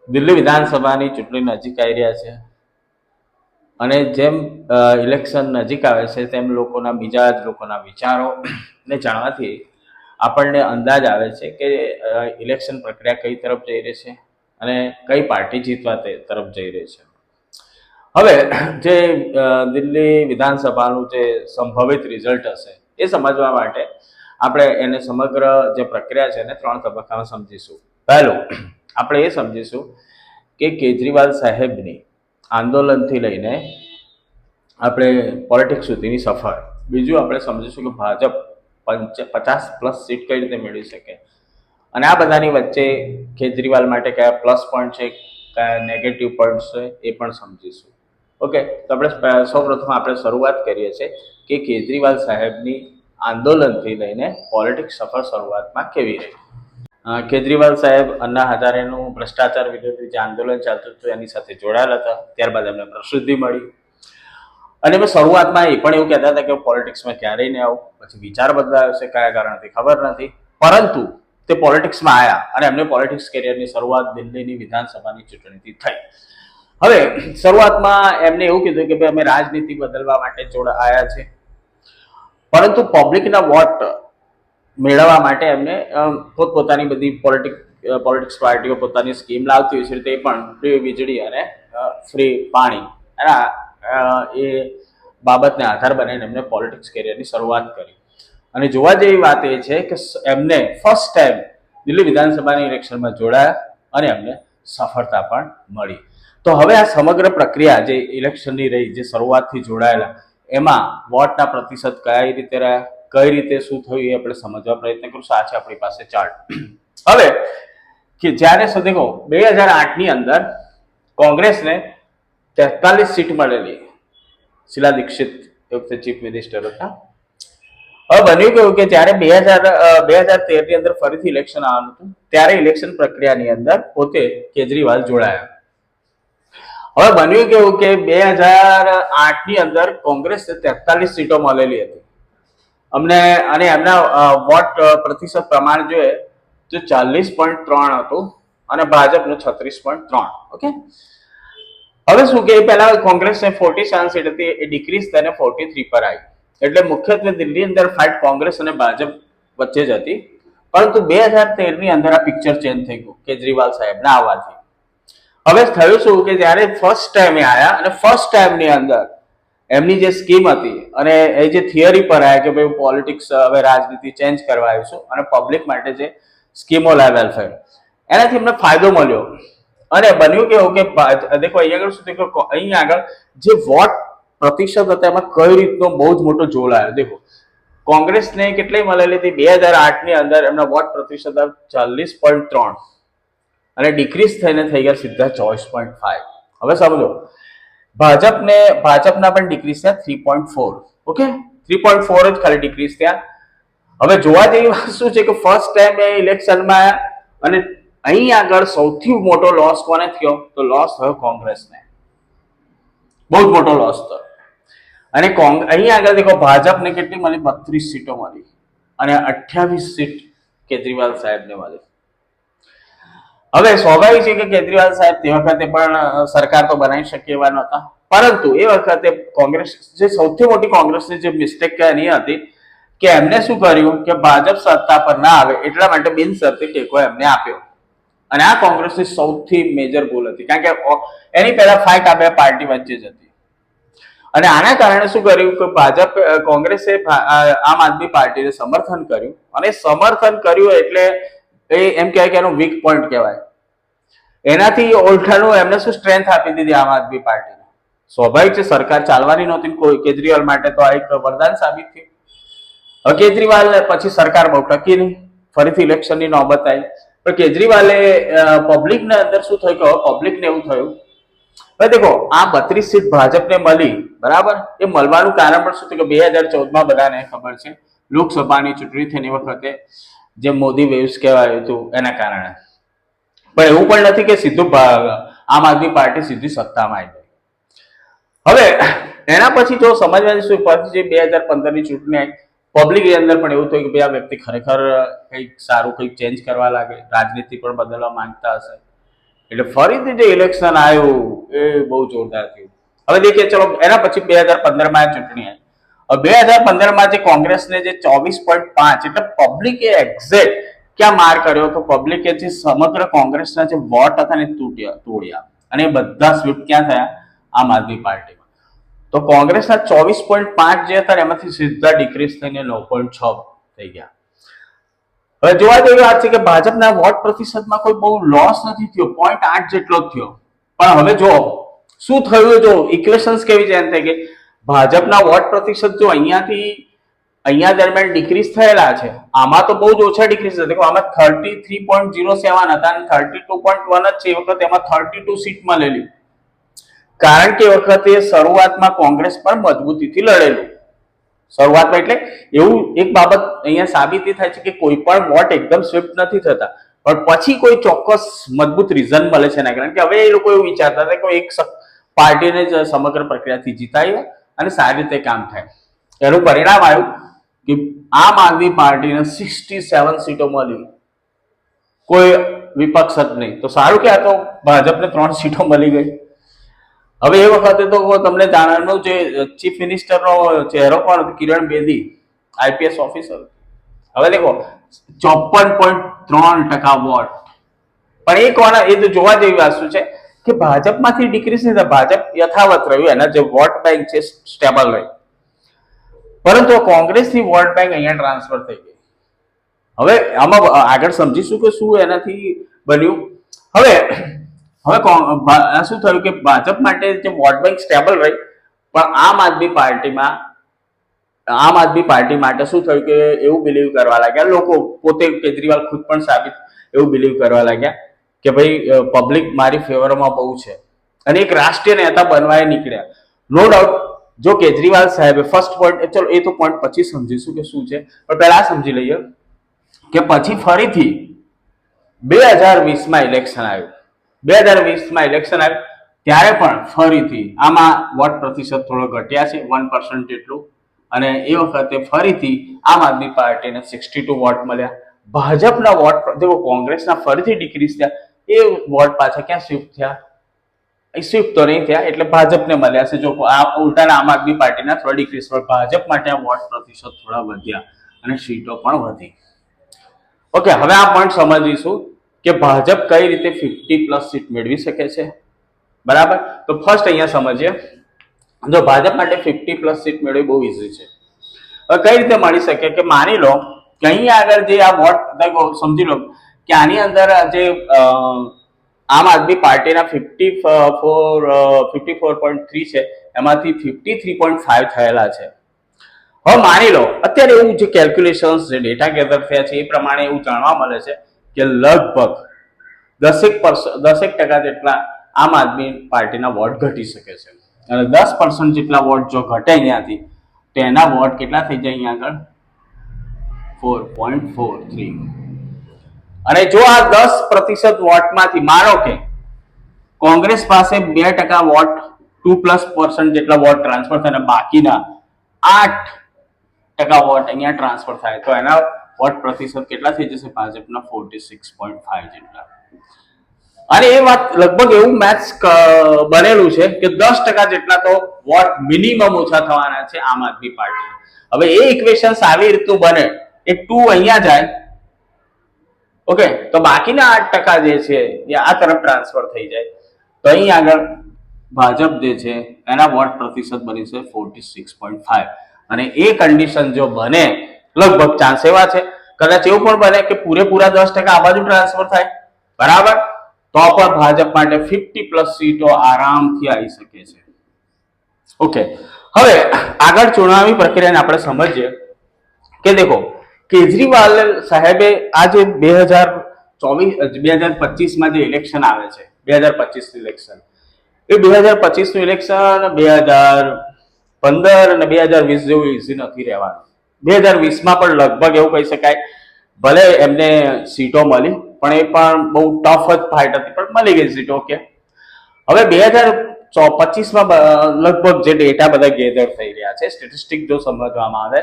દિલ્હી વિધાનસભાની ચૂંટણી નજીક આવી રહ્યા છે અને જેમ ઇલેક્શન નજીક આવે છે તેમ બીજા જ લોકોના વિચારોને જાણવાથી આપણને અંદાજ આવે છે કે ઇલેક્શન પ્રક્રિયા કઈ તરફ જઈ રહી છે અને કઈ પાર્ટી જીતવા તે તરફ જઈ રહી છે. હવે જે દિલ્હી વિધાનસભાનું જે સંભવિત રિઝલ્ટ હશે એ સમજવા માટે આપણે એને સમગ્ર જે પ્રક્રિયા છે એને 3 તબક્કામાં સમજીશું. પહેલું આપણે એ સમજીશું કે કેજરીવાલ સાહેબની આંદોલનથી લઈને આપણે પોલિટિક્સ સુધીની સફર. બીજું આપણે સમજીશું કે ભાજપ 50+ સીટ કઈ રીતે મેળવી શકે અને આ બધાની વચ્ચે કેજરીવાલ માટે કયા પ્લસ પોઈન્ટ છે, કયા નેગેટિવ પોઈન્ટ છે એ પણ સમજીશું. ઓકે, તો આપણે સૌપ્રથમ આપણે શરૂઆત કરીએ છીએ કે કેજરીવાલ સાહેબની આંદોલનથી લઈને પોલિટિક્સ સફર શરૂઆતમાં કેવી રહી. કેજરીવાલ સાહેબ અન્ના હજારેનું ભ્રષ્ટાચાર વિરોધી જે આંદોલન ચાલતું હતું એની સાથે જોડાયેલા હતા. ત્યારબાદ એમને પ્રસિદ્ધિ મળી અને મેં શરૂઆતમાં એ પણ એવું કહેતા હતા કે પોલિટિક્સમાં ક્યારેય નહીં આવું. પછી વિચાર બદલાયો છે, કયા કારણથી ખબર નથી, પરંતુ તે પોલિટિક્સમાં આવ્યા અને એમને પોલિટિક્સ કેરિયરની શરૂઆત દિલ્હીની વિધાનસભાની ચૂંટણીથી થઈ. હવે શરૂઆતમાં એમને એવું કીધું કે ભાઈ અમે રાજનીતિ બદલવા માટે આવ્યા છે, પરંતુ પબ્લિકના વોટ મેળવવા માટે એમને પોતપોતાની બધી પોલિટિક્સ પાર્ટીઓ પોતાની સ્કીમ લાવતી હોય છે. તે પણ ફ્રી વીજળી અને ફ્રી પાણી એ બાબતને આધાર બનાવીને એમને પોલિટિક્સ કેરિયરની શરૂઆત કરી. અને જોવા જેવી વાત એ છે કે એમને ફર્સ્ટ ટાઈમ દિલ્હી વિધાનસભાની ઇલેક્શનમાં જોડાયા અને એમને સફળતા પણ મળી. તો હવે આ સમગ્ર પ્રક્રિયા જે ઇલેક્શનની રહી, જે શરૂઆતથી જોડાયેલા, એમાં વોટના પ્રતિશત કઈ રીતે રહ્યા, કઈ રીતે શું થયું એ આપણે સમજવા પ્રયત્ન કરીશું. આ છે આપણી પાસે ચાર્ટ. હવે કે જ્યારે સુધી 2008ની અંદર કોંગ્રેસને 43 સીટ મળેલી, શીલા દીક્ષિત એ વખતે ચીફ મિનિસ્ટર હતા. હવે બન્યું કેવું કે જ્યારે 2013ની અંદર ફરીથી ઇલેક્શન આવવાનું હતું ત્યારે ઇલેક્શન પ્રક્રિયાની અંદર પોતે કેજરીવાલ જોડાયા. હવે બન્યું કેવું કે 2008ની અંદર કોંગ્રેસને 43 સીટો મળેલી હતી અમને, અને એમના વોટ પ્રતિશત પ્રમાણ જોઈએ તો 40.3 હતું અને ભાજપનું 36.3. ઓકે, હવે શું કે પહેલા કોંગ્રેસને 47 સીટ હતી, એ ડિક્રીઝ થઈને 43 પર આવી. એટલે મુખ્યત્વે દિલ્હી અંદર ફાઇટ કોંગ્રેસ અને ભાજપ વચ્ચે જ હતી. પરંતુ 2013ની અંદર આ પિક્ચર ચેન્જ થઈ ગયું કેજરીવાલ સાહેબના આવવાથી. હવે થયું શું કે જ્યારે ફર્સ્ટ ટાઈમે આવ્યા અને ફર્સ્ટ ટાઈમની અંદર એમની જે સ્કીમ હતી અને એ જે થિયરી પર આવ્યા કે ભાઈ પોલિટિક્સ હવે રાજનીતિ ચેન્જ કરવા આવીશું અને પબ્લિક માટે જે સ્કીમો લાવેલ થયું એનાથી એમને ફાયદો મળ્યો. અને બન્યું કેવું કે દેખો અહીંયા આગળ શું થયું, અહીંયા આગળ જે વોટ પ્રતિશત હતા એમાં કઈ રીતનો બહુ જ મોટો જોલ આવ્યો. દેખો કોંગ્રેસને કેટલી મળેલી હતી 2008ની અંદર, એમના વોટ પ્રતિશત 40.3 અને ડિક્રીઝ થઈને થઈ ગયા સીધા 24.5. હવે સમજો ભાજપના પણ ડિક્રીઝ થયા 3.4. ઓકે, 3.4 જ ખાલી ડિક્રીઝ થયા. હવે જોવા જેવી વાત શું છે કે ફર્સ્ટ ટાઈમ એ ઇલેક્શનમાં આવ્યા અને અહીં આગળ સૌથી મોટો લોસ કોને થયો, તો લોસ થયો કોંગ્રેસને, બહુ જ મોટો લોસ થયો. અને અહીં આગળ દેખો ભાજપને કેટલી મળી, 32 સીટો મળી અને 28 સીટ કેજરીવાલ સાહેબને મળી. હવે સ્વાભાવિક છે કે કેજરીવાલ સાહેબ તે વખતે પણ સરકાર તો બનાવી શકે એવા નહોતા, પરંતુ એ વખતે કોંગ્રેસ જે સૌથી મોટી કોંગ્રેસની જે મિસ્ટેક એની હતી કે એમને શું કર્યું કે ભાજપ સત્તા પર ના આવે એટલા માટે બિનશરતી ટેકો એમને આપ્યો. અને આ કોંગ્રેસની સૌથી મેજર ભૂલ હતી, કારણ કે એની પહેલા ફાઇટ આ બે પાર્ટી વચ્ચે જ હતી. અને આના કારણે શું કર્યું કે કોંગ્રેસે આમ આદમી પાર્ટીને સમર્થન કર્યું અને સમર્થન કર્યું એટલે એમ કહેવાય કે એનો વીક પોઈન્ટ કહેવાય. એનાથી ઓલઠાનું એમને શું સ્ટ્રેન્થ આપી દીધી આમ આદમી પાર્ટીને. સ્વાભાવિક છે સરકાર ચાલવાની નહોતી, કોઈ કેજરીવાલ માટે તો આ એક વરદાન સાબિત થયું. હવે કેજરીવાલ પછી સરકાર બહુ ટકી નહીં, ફરીથી ઇલેક્શનની નોબત આવી. પણ કેજરીવાલે પબ્લિકને અંદર શું થયું કે પબ્લિકને એવું થયું હવે દેખો આ 32 સીટ ભાજપને મળી, બરાબર, એ મળવાનું કારણ પણ શું થયું કે 2014માં બધાને ખબર છે લોકસભાની ચૂંટણી થઈને વખતે જે મોદી વેવ્સ કહેવાયું હતું એના કારણે. પણ એવું પણ નથી કે સીધું આમ આદમી પાર્ટી સીધી સત્તામાં આવી ગઈ. હવે એના પછી જો સમજવાની શું પછી જે 2015ની ચૂંટણી આવી, પબ્લિક અંદર પણ એવું થયું કે ભાઈ આ વ્યક્તિ ખરેખર કંઈક સારું કંઈક ચેન્જ કરવા લાગે, રાજનીતિ પણ બદલવા માંગતા હશે. એટલે ફરીથી જે ઇલેક્શન આવ્યું એ બહુ જોરદાર થયું. હવે દેખીએ ચલો એના પછી 2015માં ચૂંટણી આવી. 2015માં જે કોંગ્રેસને જે 24.5 એટલે પબ્લિકે એક્ઝેક્ટ ક્યાં માર કર્યો તો પબ્લિકે જે સમગ્ર કોંગ્રેસના જે વોટ હતા ને તોડ્યા અને એ બધા સ્વીપ ક્યાં થયા? આમ આદમી પાર્ટીમાં. તો કોંગ્રેસના 24.5 જે હતા એમાંથી સીધા ડિક્રીઝ થઈને 9.6 થઈ ગયા. હવે જોવા જેવી વાત છે કે ભાજપના વોટ પ્રતિશતમાં કોઈ બહુ લોસ નથી થયો, 0.8 જેટલો જ થયો. પણ હવે જો શું થયું, જો ઇક્વેશન્સ કેવી ચેન્જ થઈ ગઈ. ભાજપના વોટ પ્રતિશત જો અહીંયા દરમિયાન ડિક્રીઝ થયેલા છે, આમાં તો બહુ જ ઓછા ડિક્રીઝ થયા. આમાં 33.07 હતા અને 32.1 જ છે. એ વખતે એમાં 32 સીટ મળેલી, કારણ કે એ વખતે શરૂઆતમાં કોંગ્રેસ પર મજબૂતીથી લડેલું. શરૂઆતમાં એટલે એવું એક બાબત અહીંયા સાબિતી થાય છે કે કોઈ પણ વોટ એકદમ સ્વિફ્ટ નથી થતા, પણ પછી કોઈ ચોક્કસ મજબૂત રીઝન મળે છે એના કારણે કે હવે એ લોકો એવું વિચારતા હતા કે એક પાર્ટીને જ સમગ્ર પ્રક્રિયાથી જીતાય અને સારી રીતે કામ થાય. એનું પરિણામ આવ્યું કે આમ આદમી પાર્ટીને 67 સીટો મળી, કોઈ વિપક્ષ જ નહીં. તો સારું કે આ તો ભાજપને 3 સીટો મળી ગઈ. હવે એ વખતે તો તમને જાણવાનું જે ચીફ મિનિસ્ટરનો ચહેરો પણ હતો, કિરણ બેદી, આઈપીએસ ઓફિસર. હવે દેખો 54.3% વોટ. પણ એ કોના, એ તો જોવા જેવી વસ્તુ છે કે ભાજપમાંથી ડિક્રીઝ નહીં થાય, ભાજપ યથાવત રહ્યું, એના જે વોટ બેંક છે સ્ટેબલ રહી. પરંતુ કોંગ્રેસની વોટ બેંક અહીંયા ટ્રાન્સફર થઈ ગઈ. હવે આમાં આગળ સમજીશું કે શું એનાથી બન્યું. હવે શું થયું કે ભાજપ માટે જે વોટ બેંક સ્ટેબલ રહી, પણ આમ આદમી પાર્ટી માટે શું થયું કે એવું બિલીવ કરવા લાગ્યા લોકો, પોતે કેજરીવાલ ખુદ પણ સાબિત એવું બિલીવ કરવા લાગ્યા કે ભાઈ પબ્લિક મારી ફેવરમાં બહુ છે અને એક રાષ્ટ્રીય નેતા બનવા નીકળ્યા. નો ડાઉટ જો કેજરીવાલ સાહેબે ફર્સ્ટ પોઈન્ટ, ચલો એ તો પોઈન્ટ પછી સમજીશું કે શું છે, પણ પહેલા સમજી લઈએ કે પછી ફરીથી 2020માં ઇલેક્શન આવ્યું. 2020માં ઇલેક્શન આવ્યું ત્યારે પણ ફરીથી આમાં વોટ પ્રતિશત થોડો ઘટ્યા છે, 1% જેટલું. અને એ વખતે ફરીથી આમ આદમી પાર્ટીને 62 વોટ મળ્યા. ભાજપના વોટ, જો કોંગ્રેસના ફરીથી ડિક્રીઝ થયા, એ વોટ પાછા ક્યાં શિફ્ટ થયા? શિફ્ટ તો નહીં થયા, એટલે ભાજપને મળ્યા છે. જો આ ઉલટાના આમ આદમી પાર્ટીના થોડા ડિક્રીઝ, પણ ભાજપ માટે આ વોટ પ્રતિશત થોડા વધ્યા અને સીટો પણ વધી. ઓકે, હવે આ પોઈન્ટ સમજીશું કે ભાજપ કઈ રીતે 50+ સીટ મેળવી શકે છે. બરાબર, તો ફર્સ્ટ અહીંયા સમજીએ. જો ભાજપ માટે 50+ સીટ મેળવી બહુ ઈઝી છે. હવે કઈ રીતે મળી શકે કે માની લો કે અહીંયા આગળ જે આ વોટ, સમજી લો કે આની અંદર જે આમ આદમી પાર્ટીના 54.3 છે, એમાંથી 53.5 થયેલા છે. હવે માની લો અત્યારે એવું જે કેલ્ક્યુલેશન્સ, જે ડેટા ગેધર થયા છે એ પ્રમાણે એવું જાણવા મળે છે કે લગભગ 10% જેટલા આમ આદમી પાર્ટીના વોટ ઘટી શકે છે. અને 10% જેટલા વોટ જો ઘટે અહીંયાથી, તો એના વોટ કેટલા થઈ જાય અહીંયા આગળ? 4.43. અને જો આ 10% વોટમાંથી માનો કે કોંગ્રેસ પાસે 2% વોટ, 2+ જેટલા વોટ ટ્રાન્સફર થાય અને બાકીના 8% વોટ અહીંયા ટ્રાન્સફર થાય, તો એના વોટ પ્રતિશત કેટલા થઈ જશે? ભાજપના 46.5 જેટલા. અને એ વાત લગભગ એવું મેથ્સ બનેલું છે કે 10% જેટલા તો વોટ મિનિમમ ઓછા થવાના છે આમ આદમી પાર્ટી. હવે એ ઇક્વેશન આવી રીતનું બને, એક 2 અહીંયા જાય, ઓકે, તો બાકીના 8% જે છે એ આ તરફ ટ્રાન્સફર થઈ જાય, તો અહીં આગળ ભાજપ જે છે એના વોટ પ્રતિશત બની છે 46.5. અને એ કન્ડિશન જો બને, લગભગ ચાન્સ એવા છે, કદાચ એવું પણ બને કે પૂરેપૂરા 10% આ બાજુ ટ્રાન્સફર થાય, બરાબર, તો પણ ભાજપ માટે 50+ સીટો આરામથી આવી શકે છે. ઓકે, હવે આગળ ચુનાવી પ્રક્રિયાને આપણે સમજીએ કે દેખો કેજરીવાલ સાહેબે આ જે 2025માં જે ઇલેક્શન આવે છે, 2025 ઇલેક્શન, એ 2025 ઇલેક્શન 2015 અને 2020 જેવું ઇઝી નથી રહેવાનું. 2020માં પણ લગભગ એવું કહી શકાય, ભલે એમને સીટો મળી પણ એ પણ બહુ ટફ જ ફાઇટ હતી, પણ મળી ગઈ સીટો. ઓકે, હવે 2025માં લગભગ જે ડેટા બધા ગેધર થઈ રહ્યા છે, સ્ટેટિસ્ટિક જો સમજવામાં આવે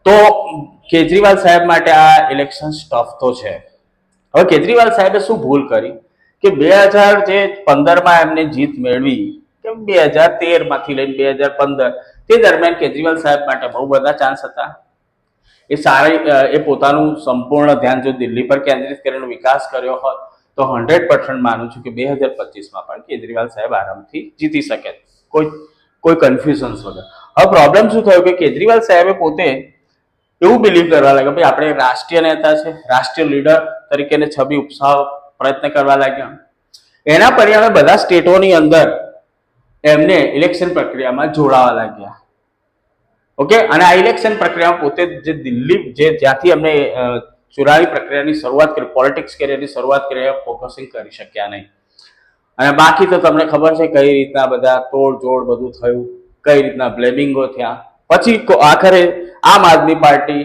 તો કેજરીવાલ સાહેબ માટે આ ઇલેક્શન ટફ તો છે. હવે કેજરીવાલ સાહેબે શું ભૂલ કરી કે 2015 એમને જીત મેળવી કે 2013 લઈને 2015 તે દરમિયાન કેજરીવાલ સાહેબ માટે બહુ બધા ચાન્સ હતા. એ પોતાનું સંપૂર્ણ ધ્યાન જો દિલ્હી પર કેન્દ્રિત કરીને વિકાસ કર્યો હોત તો 100% માનું છું કે 2025 પણ કેજરીવાલ સાહેબ આરામથી જીતી શકે, કોઈ કન્ફ્યુઝન વગર. હવે પ્રોબ્લેમ શું થયો કે કેજરીવાલ સાહેબે પોતે એવું બિલીવ કરવા લાગ્યા ભાઈ આપણે રાષ્ટ્રીય નેતા છે, રાષ્ટ્રીય લીડર તરીકેની છબી ઉપસાવવા પ્રયત્ન કરવા લાગ્યા. એના પરિણામે બધા સ્ટેટોની અંદર એમને ઇલેક્શન પ્રક્રિયામાં જોડાવા લાગ્યા. ઓકે, અને આ ઇલેક્શન પ્રક્રિયામાં પોતે જે દિલ્હી જ્યાંથી અમને ચુનાવી પ્રક્રિયાની શરૂઆત કરી, પોલિટિક્સ કેરિયરની શરૂઆત કરી, ફોકસિંગ કરી શક્યા નહીં. અને બાકી તો તમને ખબર છે કઈ રીતના બધા તોડજોડ બધું થયું, કઈ રીતના બ્લેમિંગો થયા. પછી આખરે આમ આદમી પાર્ટી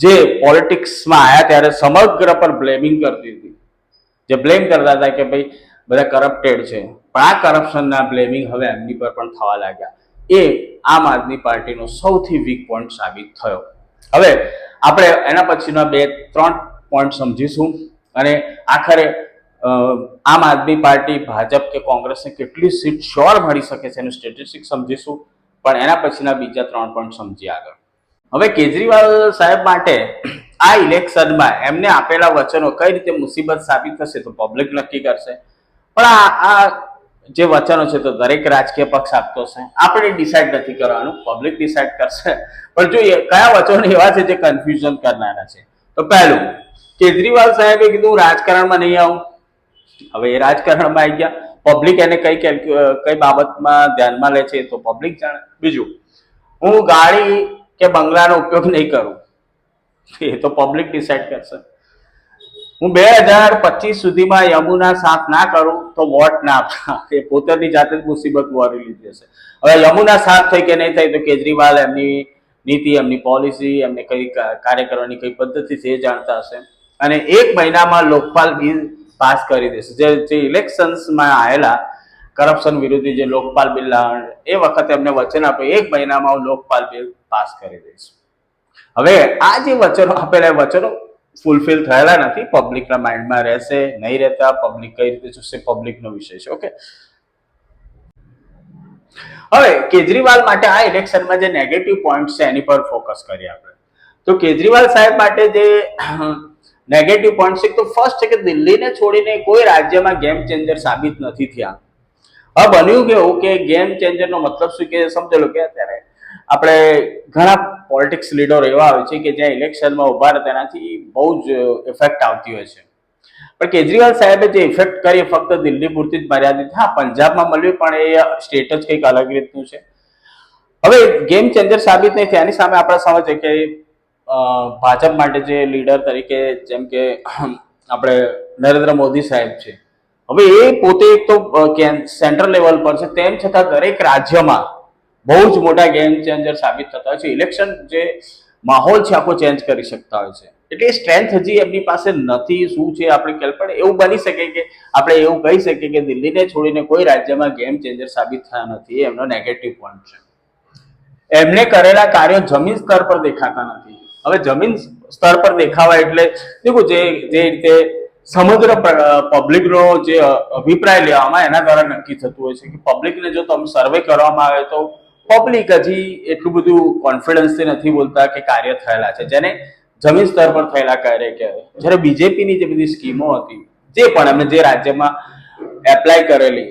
જે પોલિટિક્સમાં આવ્યા ત્યારે સમગ્ર પર બ્લેમિંગ કરતી હતી, જે બ્લેમ કરતા હતા કે ભાઈ બધા કરપ્ટેડ છે, પણ આ કરપ્શનના બ્લેમિંગ હવે એમની પર પણ થવા લાગ્યા. એ આમ આદમી પાર્ટીનો સૌથી વીક પોઈન્ટ સાબિત થયો. હવે આપણે એના પછીના 2-3 પોઈન્ટ સમજીશું અને આખરે આમ આદમી પાર્ટી, ભાજપ કે કોંગ્રેસને કેટલી સીટ શ્યોર મળી શકે છે એનું સ્ટેટિસ્ટિક્સ સમજીશું, પણ એના પછીના બીજા 3 પોઈન્ટ સમજીએ આગળ. હવે કેજરીવાલ સાહેબ માટે આ ઇલેક્શનમાં એમને આપેલા વચનો કઈ રીતે મુસીબત સાબિત થશે તો પબ્લિક નક્કી કરશે. પણ આ જે વચનો છે તો દરેક રાજકીય પક્ષ આપતો છે, આપણે ડિસાઇડ નથી કરવાનું, પબ્લિક ડિસાઇડ કરશે. પણ જોઈએ કયા વચનો એવા છે જે કન્ફ્યુઝન કરનારા છે. તો પહેલું, કેજરીવાલ સાહેબે કીધું રાજકારણમાં નહીં આવું. હવે એ રાજકારણમાં આવી ગયા, પબ્લિક એને કઈ બાબતમાં ધ્યાનમાં લે છે તો પબ્લિક જાણે. બીજું, હું ગાડી કે બંગલાનો ઉપયોગ નહીં કરું, એ તો પબ્લિક ડિસાઇડ કરશે. હું 2025 સુધીમાં યમુના સાફ ના કરું તો વોટ ના આપતા, એ પોતાની જાતે જ મુસીબત વરી લીધી હશે. હવે યમુના સાફ થઈ કે નહીં થઈ તો કેજરીવાલ એમની નીતિ, એમની પોલિસી, એમને કઈ કાર્ય કરવાની કઈ પદ્ધતિ છે એ જાણતા હશે. અને 1 મહિનામાં લોકપાલ બિલ પાસ કરી દેશે. જે ઇલેક્શન્સમાં આવેલા કરપ્શન વિરોધી જે લોકપાલ બિલ એ વખતે એમને વચન આપ્યું 1 મહિનામાં હું લોકપાલ બિલ પાસ કરી દઈશ. હવે આ જે વચનો આપેલા વચનો ફૂલફિલ થયેલા નથી, પબ્લિકના માઇન્ડમાં રહેશે નહીં રહેતા, પબ્લિક કઈ રીતે જોશે પબ્લિકનો વિષય છે. ઓકે, હવે કેજરીવાલ માટે આ ઇલેક્શનમાં જે નેગેટિવ પોઈન્ટ છે એની પર ફોકસ કરીએ આપણે. તો કેજરીવાલ સાહેબ માટે જે નેગેટિવ પોઈન્ટ છે તો ફર્સ્ટ છે કે દિલ્હીને છોડીને કોઈ રાજ્યમાં ગેમ ચેન્જર સાબિત નથી થયા. હવે બન્યું કેવું કે ગેમ ચેન્જરનો મતલબ શું કે સમજેલો કે અત્યારે આપણે ઘણા પોલિટિક્સ લીડરો એવા હોય છે કે જ્યાં ઇલેક્શનમાં ઉભા રહે તેનાથી બહુ જ ઇફેક્ટ આવતી હોય છે. પણ કેજરીવાલ સાહેબે જે ઇફેક્ટ કરી ફક્ત દિલ્હી પૂરતી જ મર્યાદિત, હા પંજાબમાં મળ્યું પણ એ સ્ટેટ જ કંઈક અલગ રીતનું છે. હવે ગેમ ચેન્જર સાબિત નહીં થયા એની સામે આપણે સમજીએ કે ભાજપ માટે જે લીડર તરીકે જેમ કે આપણે નરેન્દ્ર મોદી સાહેબ છે, હવે એ પોતે એક તો સેન્ટ્રલ લેવલ પર છે, તેમ છતાં દરેક રાજ્યમાં બહુ જ મોટા ગેમ ચેન્જર સાબિત થતા હોય છે. ઇલેક્શન જે માહોલ છે આખો ચેન્જ કરી શકતા હોય છે. એટલે સ્ટ્રેન્થ હજી એમની પાસે નથી. શું છે આપણે ખ્યાલ પડે એવું બની શકે કે આપણે એવું કહી શકીએ કે દિલ્હીને છોડીને કોઈ રાજ્યમાં ગેમ ચેન્જર સાબિત થયા નથી. એમનો નેગેટિવ પોઈન્ટ છે. એમને કરેલા કાર્યો જમીન સ્તર પર દેખાતા નથી. હવે જમીન સ્તર પર દેખાવા એટલે દેખો જે રીતે સમગ્ર પબ્લિકનો જે અભિપ્રાય લેવામાં એના દ્વારા નક્કી થતું હોય છે કે પબ્લિકને જો તમે સર્વે કરવામાં આવે તો પબ્લિક હજી એટલું બધું કોન્ફિડન્સથી નથી બોલતા કે કાર્ય થયેલા છે, જેને જમીન સ્તર પર થયેલા કાર્ય કહેવાય. જ્યારે બીજેપીની જે બધી સ્કીમો હતી, જે પણ એમને જે રાજ્યમાં એપ્લાય કરેલી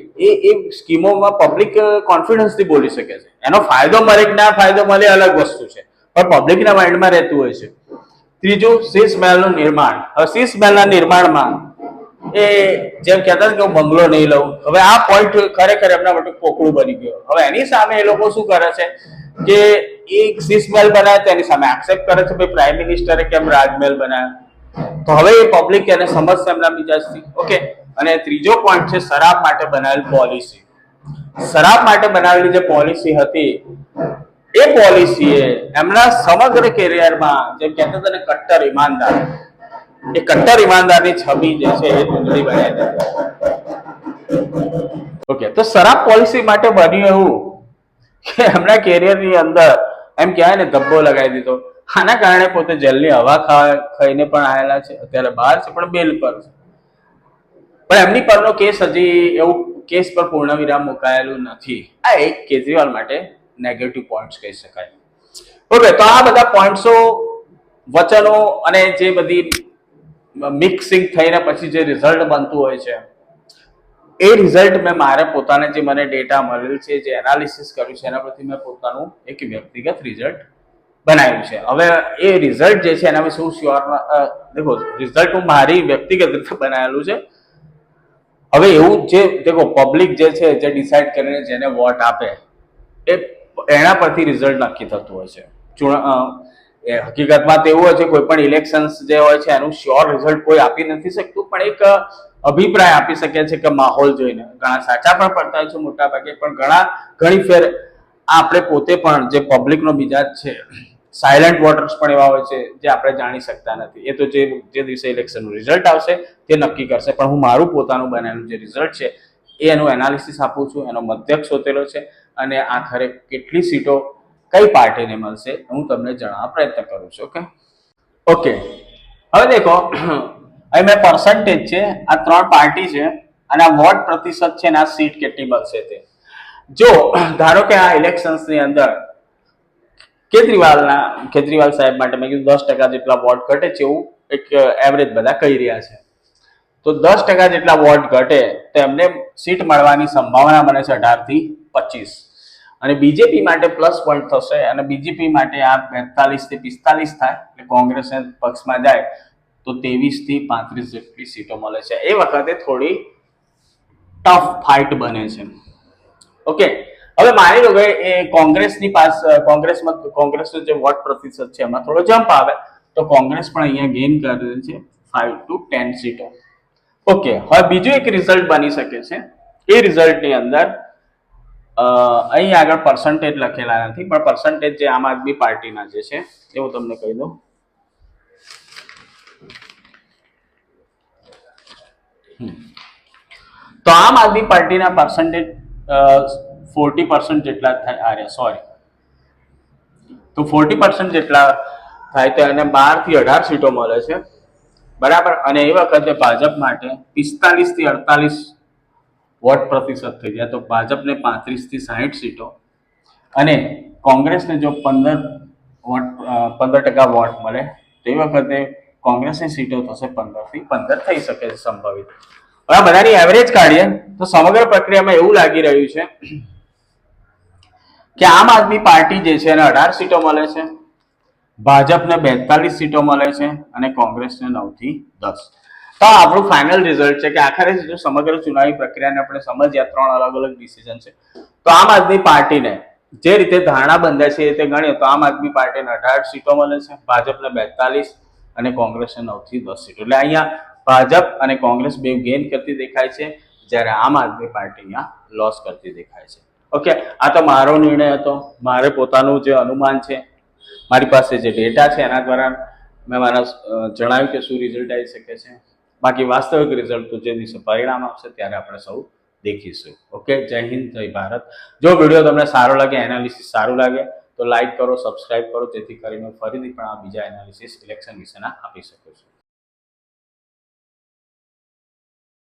એ સ્કીમોમાં પબ્લિક કોન્ફિડન્સથી બોલી શકે છે. એનો ફાયદો મળે કે ના ફાયદો મળે અલગ વસ્તુ છે, પણ પબ્લિકના માઇન્ડમાં રહેતું હોય છે. ત્રીજું, શીશ મહેલનું નિર્માણ. હવે શીશ મહેલના નિર્માણમાં એ જેમ કહેતા કે હું બંગલો નહીં લઉં, હવે આ પોઈન્ટ ખરેખર એમના માટે કોકડું બની ગયો. હવે એની સામે એ લોકો શું કરે છે કે એક શીશ મહેલ બનાવે તેની સામે આક્ષેપ કરે છે ભાઈ પ્રાઇમ મિનિસ્ટરે કેમ રાજમહેલ બનાવ્યો. તો હવે એ પબ્લિક એને સમજશે એમના મિજાજથી. ઓકે, અને ત્રીજો પોઈન્ટ છે શરાબ માટે બનાવેલી પોલિસી. શરાબ માટે બનાવેલી જે પોલિસી હતી એ પોલિસીએ એમના સમગ્ર કેરિયરમાં જેમ કહેતા હતા ને કટ્ટર ઈમાનદાર, એ કટ્ટર ઈમાનદારની છબી જે છે એ ધૂંધળી બનાવી દીધી. ઓકે, તો શરાબ પોલિસી માટે બન્યું એવું કે એમના કેરિયરની અંદર એમ કહેવાય ને ધબ્બો લગાવી દીધો. આના કારણે પોતે જેલની હવા ખાઈને પણ આવેલા છે, અત્યારે બહાર છે પણ બેલ પર છે. પણ એમની પરનો કેસ હજી એવું કેસ પર પૂર્ણ વિરામ મુકાયેલું નથી. આ એક કેજરીવાલ માટે નેગેટિવ પોઈન્ટ્સ કહી શકાય. ઓકે, તો આ બધા પોઈન્ટ્સો, વચનો અને જે બધી મિક્સિંગ થઈને પછી જે રિઝલ્ટ બનતું હોય છે, એ રિઝલ્ટ મેં મારે પોતાને જે મને ડેટા મળેલ છે, જે એનાલિસિસ કર્યું છે, એના પરથી મેં પોતાનું એક વ્યક્તિગત રિઝલ્ટ બનાવ્યું છે. હવે એ રિઝલ્ટ જે છે એના વિશે હું શ્યોર, દેખો રિઝલ્ટ હું મારી વ્યક્તિગત રીતે બનાવેલું છે. હવે એવું જે દેખો પબ્લિક જે છે, જે ડિસાઇડ કરીને જેને વોટ આપે એ એના પરથી રિઝલ્ટ નક્કી થતું હોય છે. હકીકતમાં તો એવું હોય છે, કોઈ પણ ઇલેક્શન્સ જે હોય છે એનું શ્યોર રિઝલ્ટ કોઈ આપી નથી શકતું, પણ એક અભિપ્રાય આપી શકે છે કે માહોલ જોઈને. ઘણા સાચા પણ પડતા હોય છે મોટા ભાગે, પણ ઘણી ફેર આપણે પોતે પણ જે પબ્લિકનો મિજાજ છે, સાયલેન્ટ વોટર્સ પણ એવા હોય છે જે આપણે જાણી શકતા નથી. એ તો જે દિવસે ઇલેક્શનનું રિઝલ્ટ આવશે તે નક્કી કરશે. પણ હું મારું પોતાનું બનાવેલું જે રિઝલ્ટ છે એનું એનાલિસિસ આપું છું, એનો મધ્યક શોધેલો છે, અને આખરે કેટલી સીટો કઈ પાર્ટીને મળશે હું તમને જણાવવા પ્રયત્ન કરું છું. ઓકે, હવે દેખો અહીં મેં પર્સન્ટેજ છે, આ 3 પાર્ટી છે, અને આ વોટ પ્રતિશત છે, ને આ સીટ કેટલી મળશે તે. જો ધારો કે આ ઇલેક્શન્સની અંદર કેજરીવાલ સાહેબ માટે મેં કીધું 10% જેટલા વોટ ઘટે છે એવું એક એવરેજ બધા કહી રહ્યા છે. તો 10% જેટલા વોટ ઘટે તો એમને સીટ મળવાની સંભાવના બને છે 18 થી 25. અને બીજેપી માટે પ્લસ પોઈન્ટ થશે, અને બીજેપી માટે આ 42 થી 45 થાય, એટલે કોંગ્રેસ પક્ષમાં જાય તો 23 થી 35 જેટલી સીટો મળે છે. એ વખતે થોડી ટફ ફાઇટ બને છે. ઓકે, હવે માની લો કે એ કોંગ્રેસનો જે વોટ પ્રતિશત છે એમાં થોડો જમ્પ આવે તો કોંગ્રેસ પણ અહીંયા ગેઇન કરે છે 5 to 10 સીટો. ઓકે, હવે બીજું એક રિઝલ્ટ બની શકે છે. એ રિઝલ્ટની અંદર અહીં આગળ પર્સન્ટેજ લખેલા નથી, પણ પર્સન્ટેજ જે આમ આદમી પાર્ટીના જે છે એ હું તમને કહી દઉં. તો આમ આદમી પાર્ટીના પર્સન્ટેજ 40% જેટલા થાય. સોરી, તો 40% જેટલા થાય તો એને 12 થી 18 સીટો મળે છે, બરાબર. અને એ વખતે ભાજપ માટે 45 થી 48 વોટ પ્રતિશત થઈ જાય, તો ભાજપને 35 થી 60 સીટો, અને કોંગ્રેસને જો 15% વોટ મળે તો એ વખતે કોંગ્રેસની સીટો થશે 15 થી 15 થઈ શકે છે સંભવિત. હવે બધાની એવરેજ કાઢીએ તો સમગ્ર પ્રક્રિયામાં એવું લાગી રહ્યું છે કે આમ આદમી પાર્ટી જે છે એને 18 સીટો મળે છે, ભાજપને 42 સીટો મળે છે, અને કોંગ્રેસને 9 થી 10. તો આપણું ફાઇનલ રિઝલ્ટ છે કે આખરે જો સમગ્ર ચુનાવી પ્રક્રિયાને આપણે સમજીએ, 3 અલગ અલગ ડિસિઝન છે, તો આમ આદમી પાર્ટીને જે રીતે ધારણા બંધે છે એ રીતે ગણીએ તો આમ આદમી પાર્ટીને 18 સીટો મળે છે, ભાજપને 42 અને કોંગ્રેસને 9 થી 10 સીટો. એટલે અહીંયા ભાજપ અને કોંગ્રેસ બે ગેઇન કરતી દેખાય છે, જ્યારે આમ આદમી પાર્ટી અહીંયા લોસ કરતી દેખાય છે. ઓકે, આ તો મારો નિર્ણય હતો, મારે પોતાનું જે અનુમાન છે, મારી પાસે જે ડેટા છે એના દ્વારા મેં મારા જણાવ્યું કે શું રિઝલ્ટ આવી શકે છે. બાકી વાસ્તવિક રિઝલ્ટ તો જે દિવસે પરિણામ આપશે ત્યારે આપણે સૌ દેખીશું. ઓકે, જય હિન્દ, જય ભારત. જો વિડીયો તમને સારો લાગે, એનાલિસિસ સારું લાગે તો લાઈક કરો, સબસ્ક્રાઇબ કરો, જેથી કરીને ફરીથી પણ આ બીજા એનાલિસિસ ઇલેક્શન વિશેના આપી શકું છું.